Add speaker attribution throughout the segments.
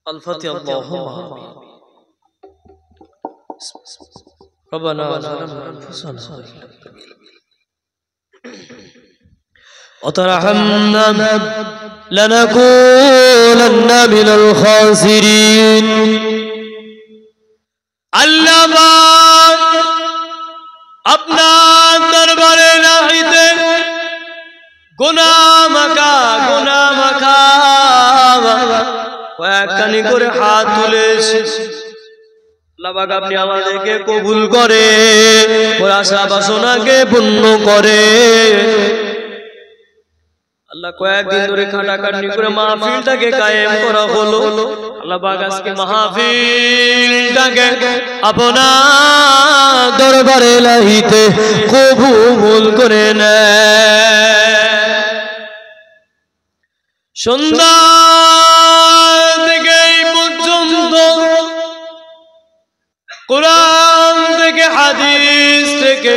Speaker 1: الفاتحة. اللهم آمين. ربنا ظلمنا أنفسنا وترحمنا لنكونن من الخاسرين. আল্লাহ আপনার দরবারে নাহিতে গুনাহ মাখা কয়েকখানি করে হাত তুলেছি। আল্লাহ পাক আপনি আমাদেরকে কবুল করে ওর আশা বাসনাকে পূর্ণ করে। আল্লাহ কয়েকদিন ধরে খাটাখাটনি করে মাহফিলটাকে কায়েম করা হলো। আল্লাহ পাক আজকে মাহফিলটাকে আপনার দরবারে লাহিতে কবুল করে নেয়। সন্ধ্যা থেকে এই পর্যন্ত কোরআন থেকে হাদিস থেকে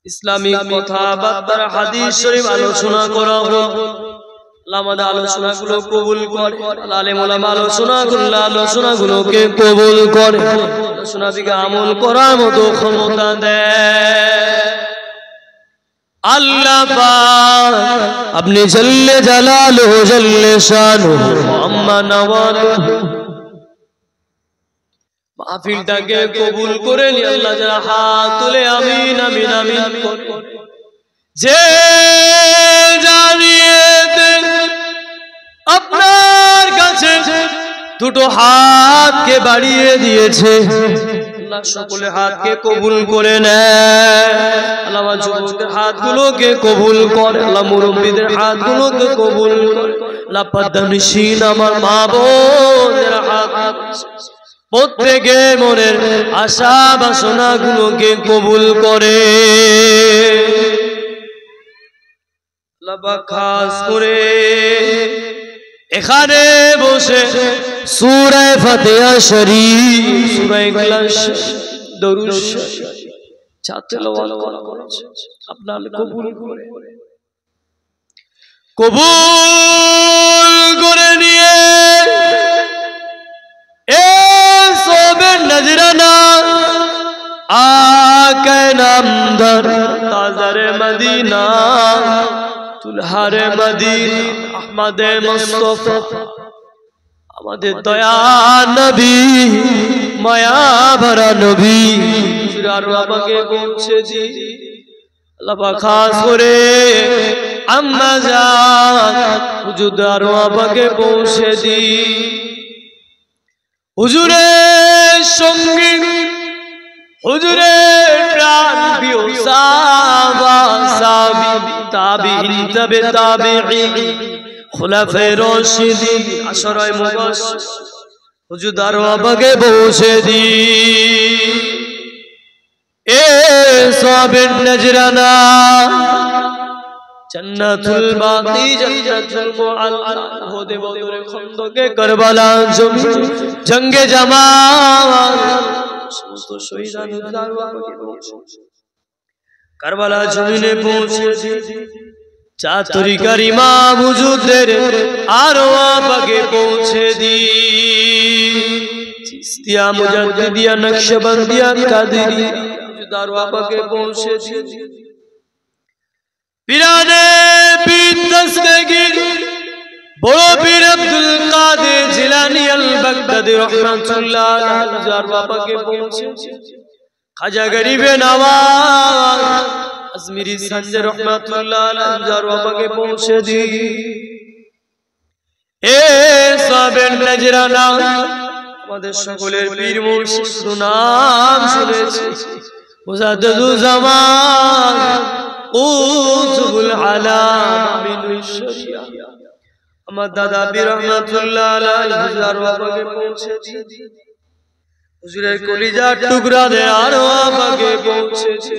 Speaker 1: ইসলামিক কথাবার্তার হাদিস শরীফ আলোচনা করা হলো। আমাদের আলোচনাগুলো কবুল করে। আলেম ওলামা আলোচনাগুলোকে কবুল করে। আলোচনা থেকে আমল করার মতো ক্ষমতা দেয়। আল্লাহ পাক আপনি জল্লে জালালুহু জল্লে শানুহু আম্মা নওয়ালুহু মাহফিলটাকে কবুল করে নি। আল্লাহ যারা হাত তুলে আমিন আমিন আমিন করে যে জানিয়েতে আপনার কাছে দুটো হাতকে বাড়িয়ে দিয়েছে। আল্লাহ সকলের হাতকে কবুল করে নেয়। আল্লাহ আমার যুবকদের হাতগুলোকে কবুল করে। আল্লাহ মুরব্বীদের হাতগুলোকে কবুল করে। আল্লাহ পদ্মনিশীন আমার মা বোনদের হাত প্রত্যেকে মনের আশা বাসনা গুলোকে কবুল করে। আল্লাহ খাস করে এখানে বসে সূরা ফাতিহা শরীফ, সূরা ইখলাস, দরুদ শরীফ তেলাওয়াত করেছে। আপনার কবুল করে নিয়ে नजराना आके नामदार ताज़ारे मदीना तुल्हारे मदीना अहमदे मुस्तफा আমাদের দয়া নবী মায়া ভরা নবী আর আমাকে পৌঁছে দি। আল্লাহ পাক খাস করে আম্মা জান হুজুর আর আমাকে পৌঁছে দি। হুজুরের সঙ্গী হুজুরের প্রাণ প্রিয় সাহাবা তাবিঈন তাবে তাবিঈন খুলাফায়ে রাশিদিন আশরায়ে মুবাশশির হুজুর দরবারে পৌঁছে দি। এ সাহাবের নজরানা জান্নাতুল বাকি জান্নাতুল মুআল্লা হোদে বদরে খন্দকে কারবালা জঙ্গে জামাল সমস্ত শহীদানের দরবারে পৌঁছে কারবালা জমিনে পৌঁছে চার তরিকার ইমাম হুজুরদের আরওয়া পাকে পৌঁছে দি। চিশতিয়া মুজাদ্দিদিয়া নকশবন্দিয়া কাদেরিয়া আরওয়া পাকে পৌঁছে দি। পীরানে পীর দস্তগীর বড় পীর আব্দুল কাদের জিলানী আল বাগদাদি রাহমাতুল্লাহ আলাইহি আরওয়া পাকে পৌঁছে। খাজা গরিবে নওয়াজ আজমিরি সঞ্জয় রহমাতুল্লাহ আলাইহি আরওয়া পাকে পৌঁছে দি। এ সাবের নজরানা আমাদের সকলের পীর মুর্শিদ সুনাম শুনেছি মুজাদ্দিদুল জামান উজুল আলাম আমিনুল শরিয়া আমার দাদা পীর রহমাতুল্লাহ আলাইহি আরওয়া পাকে পৌঁছে দি। হুজুরের কলিজার টুকরা দে আরওয়া পাকে পৌঁছে দি।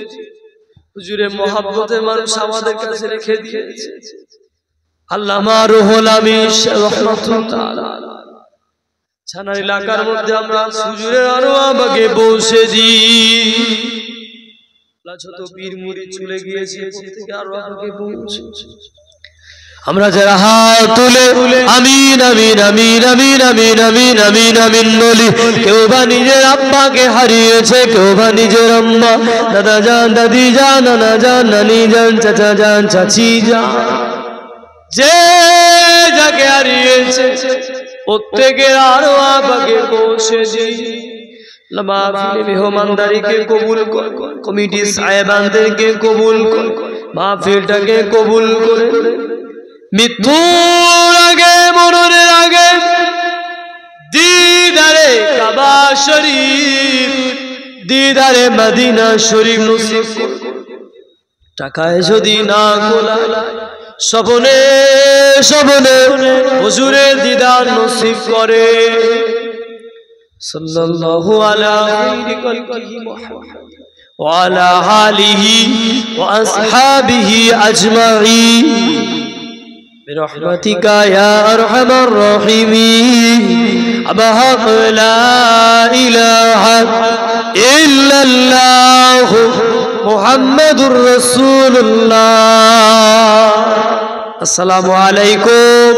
Speaker 1: হুজুরের মহব্বতে মানুষ আমাদের কাছে রেখে দিয়েছে। আল্লামা রুহুল আমিন রাহমাতুল্লাহ আলাইহি ছানার এলাকার মধ্যে আমরা হুজুরের আরওয়া পাকে পৌঁছে দি। যত পীর মুরিদ চলে গিয়েছে প্রত্যেকে আরওয়া পাকে পৌঁছে। আমরা যারা হাত তুলে আমিন আমিন আমিন আমিন আমিন আমিন আমিন আমিন বলি, কেউ বা নিজের আব্বাকে হারিয়েছে, কেউ বা নিজের আম্মা, দাদা যান, দাদি যান, নানা যান, নানি যান, চাচা যান, চাচি যান, যে যাকে হারিয়েছে প্রত্যেকের আরো আবাকে পৌঁছে দিই। মাহফিলে মেহমানদারিকে কবুল কর, কমিটি সাহেবানদেরকে কবুল কর, মাহফিলটাকে কবুল করে। মৃত্যুর আগে, মরণের আগে দিদারে কাবা শরীফ, দিদারে মদিনা শরীফ নসিব কর। টাকায় যদি না গোলা, স্বপ্নে স্বপ্নে হুজুরের দিদার নসিব করে। সাল্লাল্লাহু আলা খায়রি খালকিহি মুহাম্মদ ওয়া আলা আলিহি ওয়া আসহাবিহি আজমাইন বিরহমাতিকা ইয়া আরহামার রাহিমিন। আবহাক লা ইলাহা ইল্লাল্লাহ মুহাম্মাদুর রাসূলুল্লাহ। আসসালামু আলাইকুম।